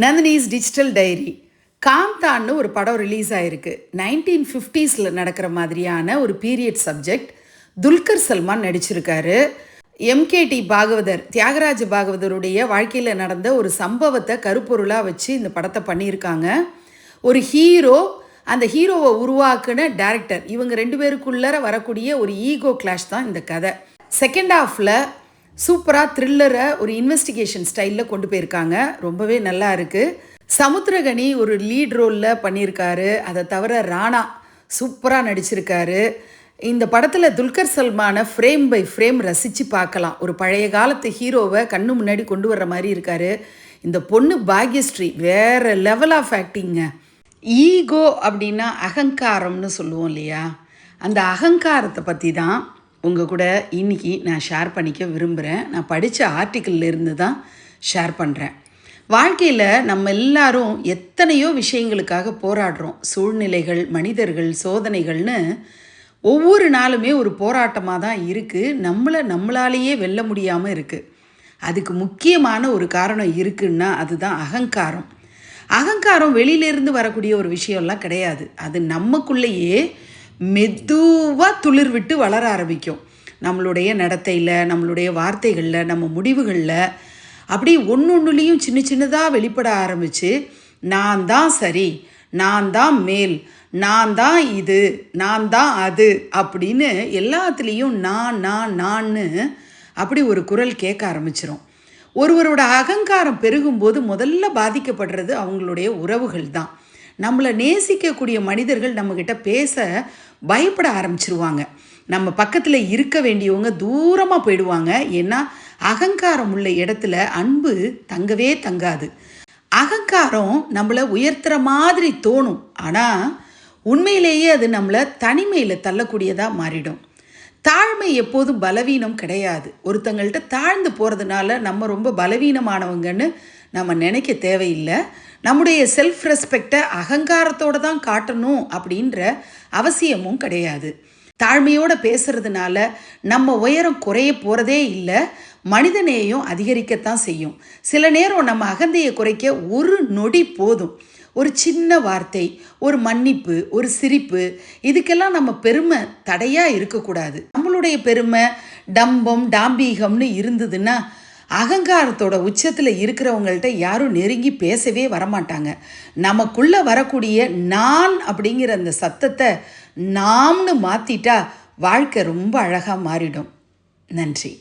Nandini's digital diary. காம்தான்னு ஒரு படம் release ஆயிருக்கு. 1950s நடக்கிற மாதிரியான ஒரு பீரியட் சப்ஜெக்ட். துல்கர் சல்மான் நடிச்சிருக்காரு. எம்கேடி பாகவதர், தியாகராஜ பாகவதருடைய வாழ்க்கையில் நடந்த ஒரு சம்பவத்தை கருப்பொருளாக வச்சு இந்த படத்தை பண்ணியிருக்காங்க. ஒரு ஹீரோ, அந்த ஹீரோவை உருவாக்குன டைரக்டர், இவங்க ரெண்டு பேருக்குள்ளே வரக்கூடிய ஒரு ஈகோ கிளாஷ் தான் இந்த கதை. செகண்ட் ஹாஃபில் சூப்பராக த்ரில்லரை ஒரு இன்வெஸ்டிகேஷன் ஸ்டைலில் கொண்டு போயிருக்காங்க. ரொம்பவே நல்லா இருக்குது. சமுத்திரகனி ஒரு லீட் ரோலில் பண்ணியிருக்காரு. அதை தவிர ராணா சூப்பராக நடிச்சிருக்காரு. இந்த படத்தில் துல்கர் சல்மானை ஃப்ரேம் பை ஃப்ரேம் ரசித்து பார்க்கலாம். ஒரு பழைய காலத்து ஹீரோவை கண்ணு முன்னாடி கொண்டு வர்ற மாதிரி இருக்கார். இந்த பொண்ணு பாக்யஸ்ரீ வேறு லெவல் ஆஃப் ஆக்டிங்க. ஈகோ அப்படின்னா அகங்காரம்னு சொல்லுவோம் இல்லையா, அந்த அகங்காரத்தை பற்றி தான் உங்கள் கூட இன்றைக்கி நான் ஷேர் பண்ணிக்க விரும்புகிறேன். நான் படித்த ஆர்டிக்கிள்லேருந்து தான் ஷேர் பண்ணுறேன். வாழ்க்கையில் நம்ம எல்லாரும் எத்தனையோ விஷயங்களுக்காக போராடுறோம். சூழ்நிலைகள், மனிதர்கள், சோதனைகள்னு ஒவ்வொரு நாளுமே ஒரு போராட்டமாக தான் இருக்குது. நம்மளாலேயே வெல்ல முடியாமல் இருக்குது. அதுக்கு முக்கியமான ஒரு காரணம் இருக்குன்னா அதுதான் அகங்காரம். அகங்காரம் வெளியிலேருந்து வரக்கூடிய ஒரு விஷயம்லாம் கிடையாது. அது நமக்குள்ளேயே மெதுவாக துளிர் விட்டு வளர ஆரம்பிக்கும். நம்மளுடைய நடத்தையில், நம்மளுடைய வார்த்தைகளில், நம்ம முடிவுகளில் அப்படி ஒன்றுலேயும் சின்ன சின்னதாக வெளிப்பட ஆரம்பித்து நான் தான் சரி, நான் தான் மேல், நான் தான் இது, நான் தான் அது அப்படின்னு எல்லாத்துலேயும் நான்னு அப்படி ஒரு குரல் கேட்க ஆரம்பிச்சிடும். ஒருவரோட அகங்காரம் பெருகும்போது முதல்ல பாதிக்கப்படுறது அவங்களுடைய உறவுகள் தான். நம்மளை நேசிக்கக்கூடிய மனிதர்கள் நம்மக்கிட்ட பேச பயப்பட ஆரம்பிச்சிருவாங்க. நம்ம பக்கத்தில் இருக்க வேண்டியவங்க தூரமாக போயிடுவாங்க. ஏன்னா அகங்காரம் உள்ள இடத்துல அன்பு தங்கவே தங்காது. அகங்காரம் நம்மளை உயர்த்துற மாதிரி தோணும், ஆனால் உண்மையிலேயே அது நம்மளை தனிமையில் தள்ளக்கூடியதாக மாறிடும். தாழ்மை எப்போதும் பலவீனம் கிடையாது. ஒருத்தங்கள்ட்ட தாழ்ந்து போகிறதுனால நம்ம ரொம்ப பலவீனமானவங்கன்னு நம்ம நினைக்க தேவையில்லை. நம்முடைய செல்ஃப் ரெஸ்பெக்டை அகங்காரத்தோடு தான் காட்டணும் அப்படின்ற அவசியமும் கிடையாது. தாழ்மையோடு பேசுறதுனால நம்ம உயரம் குறைய போகிறதே இல்லை, மனிதநேயம் அதிகரிக்கத்தான் செய்யும். சில நேரம் நம்ம அகந்தையை குறைக்க ஒரு நொடி போதும். ஒரு சின்ன வார்த்தை, ஒரு மன்னிப்பு, ஒரு சிரிப்பு, இதுக்கெல்லாம் நம்ம பெருமை தடையாக இருக்கக்கூடாது. நம்மளுடைய பெருமை டம்பம் டாம்பீகம்னு இருந்ததுன்னா அகங்காரத்தோட உச்சத்தில் இருக்கிறவங்கள்ட்ட யாரும் நெருங்கி பேசவே வரமாட்டாங்க. நமக்குள்ளே வரக்கூடிய நான் அப்படிங்கிற அந்த சத்தத்தை நாம்னு மாற்றிட்டா வாழ்க்கை ரொம்ப அழகாக மாறிடும். நன்றி.